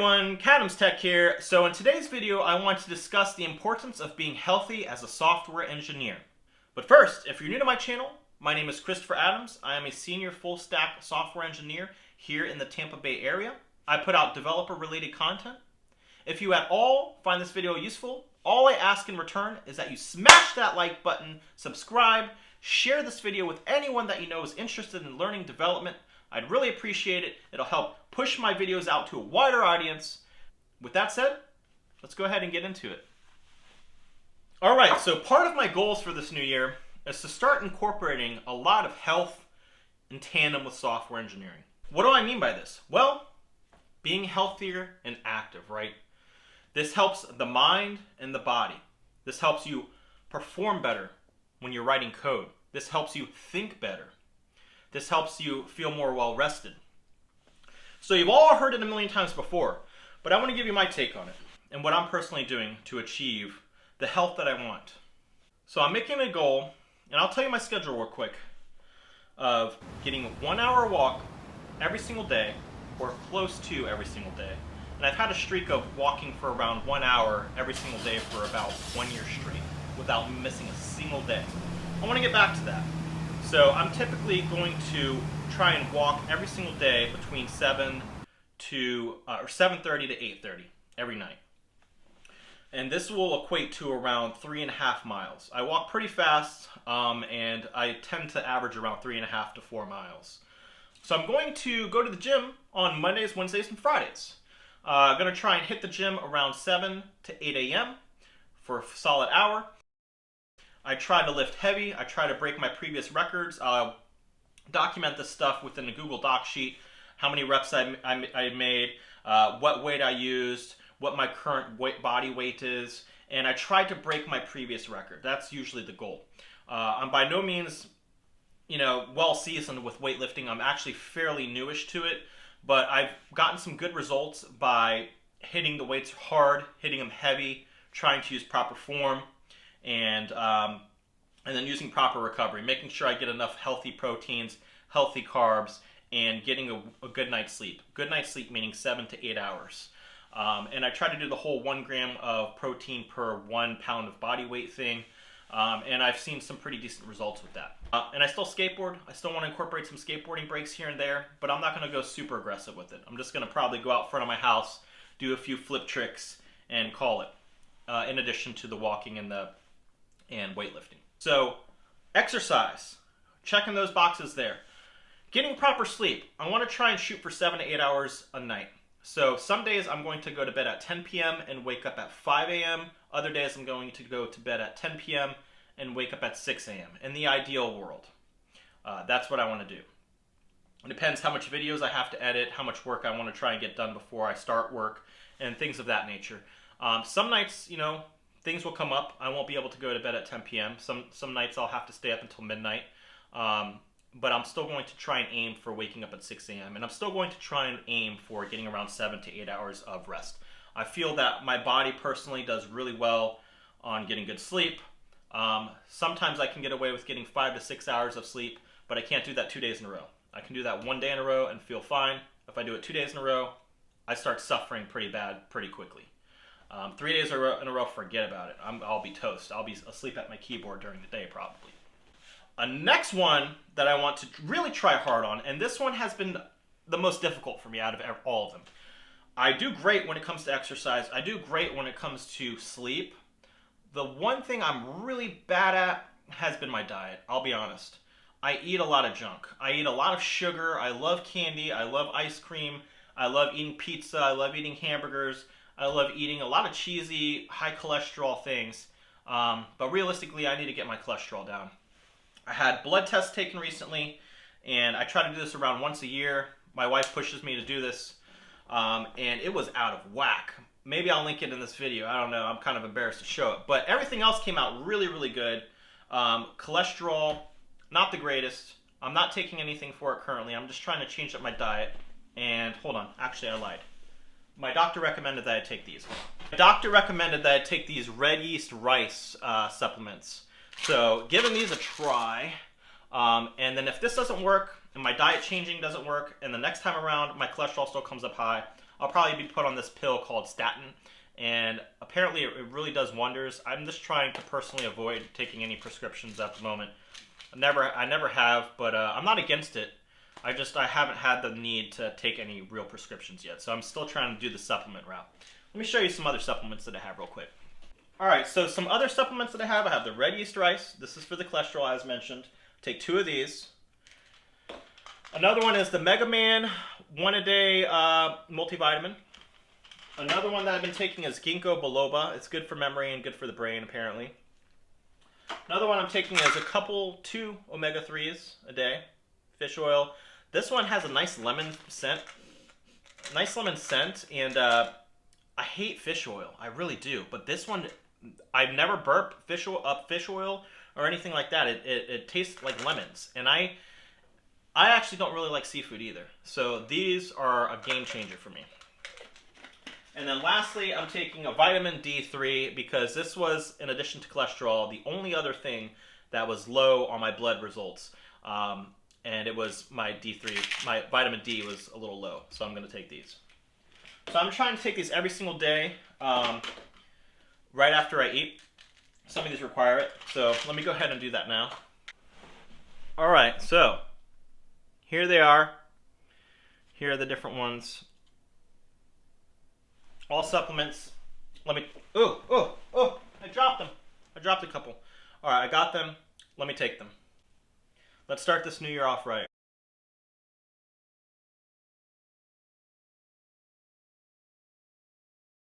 everyone, Cadams Tech here. So in today's video, I want to discuss the importance of being healthy as a software engineer. But first, if you're new to my channel, my name is Christopher Adams. I am a senior full-stack software engineer here in the Tampa Bay area. I put out developer-related content. If you at all find this video useful, all I ask in return is that you smash that like button, subscribe, share this video with anyone that you know is interested in learning development. I'd really appreciate it. It'll help push my videos out to a wider audience. With that said, let's go ahead and get into it. Alright, so part of my goals for this new year is to start incorporating a lot of health in tandem with software engineering. What do I mean by this? Well, being healthier and active, right? This helps the mind and the body. This helps you perform better when you're writing code. This helps you think better. This helps you feel more well-rested. So you've all heard it a million times before, but I want to give you my take on it and what I'm personally doing to achieve the health that I want. So I'm making a goal, and I'll tell you my schedule real quick, of getting a 1 hour walk every single day, or close to every single day. And I've had a streak of walking for around 1 hour every single day for about 1 year straight without missing a single day. I want to get back to that. So I'm typically going to try and walk every single day between 7:30 to 8:30 every night. And this will equate to around 3.5 miles. I walk pretty fast, and I tend to average around 3.5 to 4 miles. So I'm going to go to the gym on Mondays, Wednesdays, and Fridays. I'm going to try and hit the gym around 7 to 8 a.m. for a solid hour. I try to lift heavy. I try to break my previous records. Document this stuff within a Google Doc sheet. How many reps I made, what weight I used, what my current body weight is, and I tried to break my previous record. That's usually the goal. I'm by no means, well seasoned with weightlifting. I'm actually fairly newish to it, but I've gotten some good results by hitting the weights hard, hitting them heavy, trying to use proper form, and then using proper recovery, making sure I get enough healthy proteins, healthy carbs, and getting a good night's sleep. Good night's sleep meaning 7 to 8 hours. And I try to do the whole 1 gram of protein per 1 pound of body weight thing. And I've seen some pretty decent results with that. And I still skateboard. I still want to incorporate some skateboarding breaks here and there, but I'm not going to go super aggressive with it. I'm just going to probably go out front of my house, do a few flip tricks, and call it, in addition to the walking and weightlifting. So, exercise. Checking those boxes there. Getting proper sleep. I want to try and shoot for 7 to 8 hours a night. So some days I'm going to go to bed at 10 p.m. and wake up at 5 a.m. Other days I'm going to go to bed at 10 p.m. and wake up at 6 a.m. In the ideal world. That's what I want to do. It depends how much videos I have to edit, how much work I want to try and get done before I start work, and things of that nature. Some nights, things will come up. I won't be able to go to bed at 10 p.m. Some nights I'll have to stay up until midnight. But I'm still going to try and aim for waking up at 6 a.m. And I'm still going to try and aim for getting around 7 to 8 hours of rest. I feel that my body personally does really well on getting good sleep. Sometimes I can get away with getting 5 to 6 hours of sleep, but I can't do that 2 days in a row. I can do that 1 day in a row and feel fine. If I do it 2 days in a row, I start suffering pretty bad pretty quickly. 3 days in a row, forget about it. I'll be toast. I'll be asleep at my keyboard during the day probably. A next one that I want to really try hard on, and this one has been the most difficult for me out of all of them. I do great when it comes to exercise. I do great when it comes to sleep. The one thing I'm really bad at has been my diet, I'll be honest. I eat a lot of junk. I eat a lot of sugar. I love candy. I love ice cream. I love eating pizza. I love eating hamburgers. I love eating a lot of cheesy, high cholesterol things. But realistically, I need to get my cholesterol down. I had blood tests taken recently, and I try to do this around once a year. My wife pushes me to do this, and it was out of whack. Maybe I'll link it in this video. I don't know. I'm kind of embarrassed to show it. But everything else came out really, really good. Cholesterol, not the greatest. I'm not taking anything for it currently. I'm just trying to change up my diet. And hold on. Actually, I lied. My doctor recommended that I take these. My doctor recommended that I take these red yeast rice supplements. So giving these a try, and then if this doesn't work, and my diet changing doesn't work, and the next time around my cholesterol still comes up high, I'll probably be put on this pill called statin, and apparently it really does wonders. I'm just trying to personally avoid taking any prescriptions at the moment. I never have, but I'm not against it. I haven't had the need to take any real prescriptions yet, so I'm still trying to do the supplement route. Let me show you some other supplements that I have real quick. Alright, so some other supplements that I have the red yeast rice. This is for the cholesterol, as mentioned. Take 2 of these. Another one is the Mega Man 1-a-day multivitamin. Another one that I've been taking is ginkgo biloba. It's good for memory and good for the brain, apparently. Another one I'm taking is 2 omega-3s a day. Fish oil. This one has a nice lemon scent. And I hate fish oil. I really do. But this one, I've never burped fish oil or anything like that. It tastes like lemons. And I actually don't really like seafood either. So these are a game changer for me. And then lastly, I'm taking a vitamin D3 because this was, in addition to cholesterol, the only other thing that was low on my blood results. And it was my D3, my vitamin D was a little low. So I'm going to take these. So I'm trying to take these every single day, right after I eat. Some of these require it. So let me go ahead and do that now. All right, so here they are. Here are the different ones. All supplements. Let me, I dropped them. I dropped a couple. All right, I got them. Let me take them. Let's start this new year off right.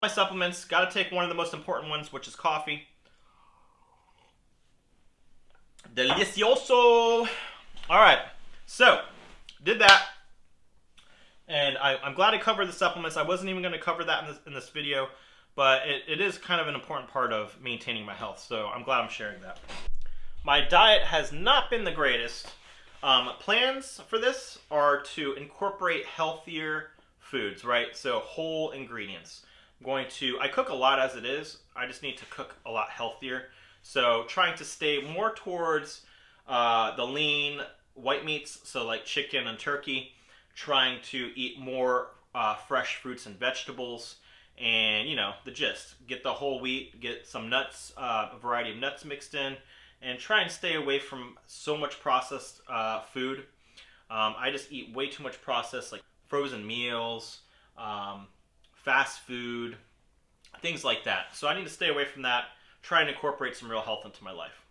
My supplements, got to take one of the most important ones, which is coffee. Delicioso. All right, so did that. And I'm glad I covered the supplements. I wasn't even going to cover that in this video, but it is kind of an important part of maintaining my health, so I'm glad I'm sharing that. My diet has not been the greatest. Plans for this are to incorporate healthier foods, right? So whole ingredients. I cook a lot as it is. I just need to cook a lot healthier. So trying to stay more towards the lean white meats, so like chicken and turkey. Trying to eat more fresh fruits and vegetables, and you know the gist. Get the whole wheat, get some nuts, a variety of nuts mixed in, and try and stay away from so much processed food. I just eat way too much processed, like frozen meals, fast food, things like that. So I need to stay away from that, try and incorporate some real health into my life.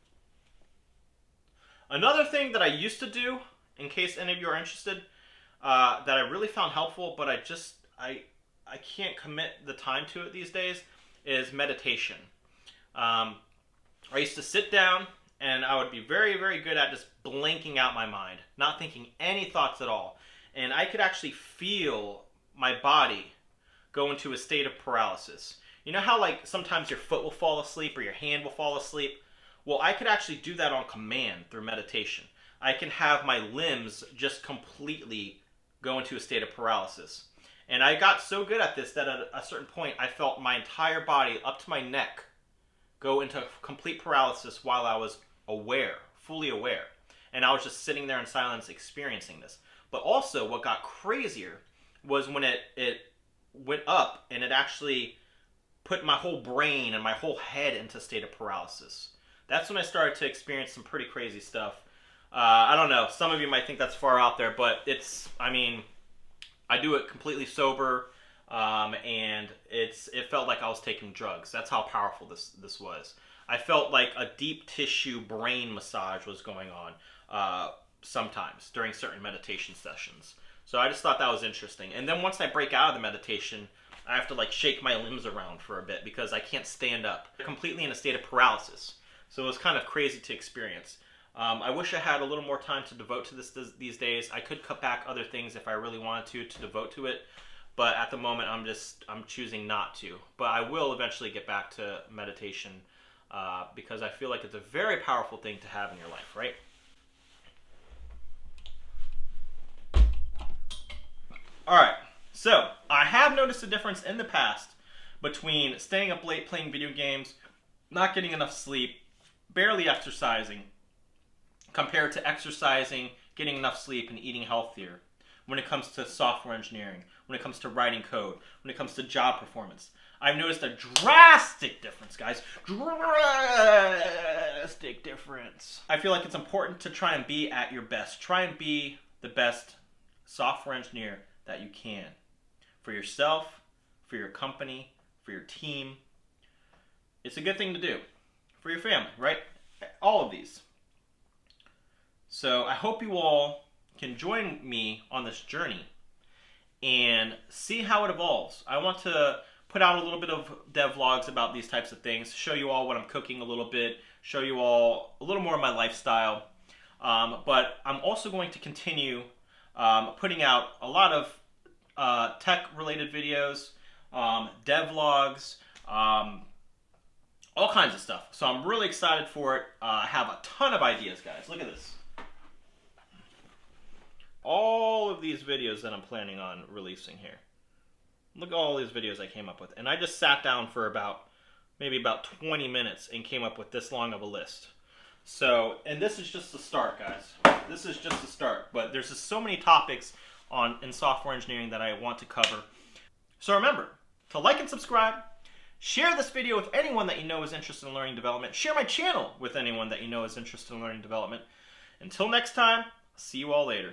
Another thing that I used to do, in case any of you are interested, that I really found helpful, but I can't commit the time to it these days, is meditation. I used to sit down and I would be very, very good at just blanking out my mind, not thinking any thoughts at all. And I could actually feel my body go into a state of paralysis. You know how like sometimes your foot will fall asleep or your hand will fall asleep? Well, I could actually do that on command through meditation. I can have my limbs just completely go into a state of paralysis. And I got so good at this that at a certain point I felt my entire body up to my neck go into complete paralysis while I was aware, fully aware. And I was just sitting there in silence experiencing this. But also what got crazier was when it went up and it actually put my whole brain and my whole head into a state of paralysis. That's when I started to experience some pretty crazy stuff. I don't know, some of you might think that's far out there, but I do it completely sober, and it felt like I was taking drugs. That's how powerful this was. I felt like a deep tissue brain massage was going on sometimes during certain meditation sessions. So I just thought that was interesting. And then once I break out of the meditation, I have to like shake my limbs around for a bit because I can't stand up. I'm completely in a state of paralysis. So it was kind of crazy to experience. I wish I had a little more time to devote to this these days. I could cut back other things if I really wanted to devote to it, but at the moment I'm choosing not to. But I will eventually get back to meditation because I feel like it's a very powerful thing to have in your life, right? Alright, so I have noticed a difference in the past between staying up late playing video games, not getting enough sleep, barely exercising, compared to exercising, getting enough sleep, and eating healthier. when it comes to software engineering, when it comes to writing code, when it comes to job performance. I've noticed a drastic difference, guys. Drastic difference. I feel like it's important to try and be at your best. Try and be the best software engineer that you can. For yourself, for your company, for your team. It's a good thing to do. For your family, right? All of these. So I hope you all can join me on this journey and see how it evolves. I want to put out a little bit of devlogs about these types of things, show you all what I'm cooking a little bit, show you all a little more of my lifestyle. But I'm also going to continue putting out a lot of tech-related videos, devlogs, all kinds of stuff. So I'm really excited for it. I have a ton of ideas, guys. Look at this. All of these videos that I'm planning on releasing here. Look at all these videos I came up with. And I just sat down for maybe about 20 minutes and came up with this long of a list. So, and this is just the start, guys. This is just the start. But there's just so many topics in software engineering that I want to cover. So remember to like and subscribe. Share this video with anyone that you know is interested in learning development. Share my channel with anyone that you know is interested in learning development. Until next time, see you all later.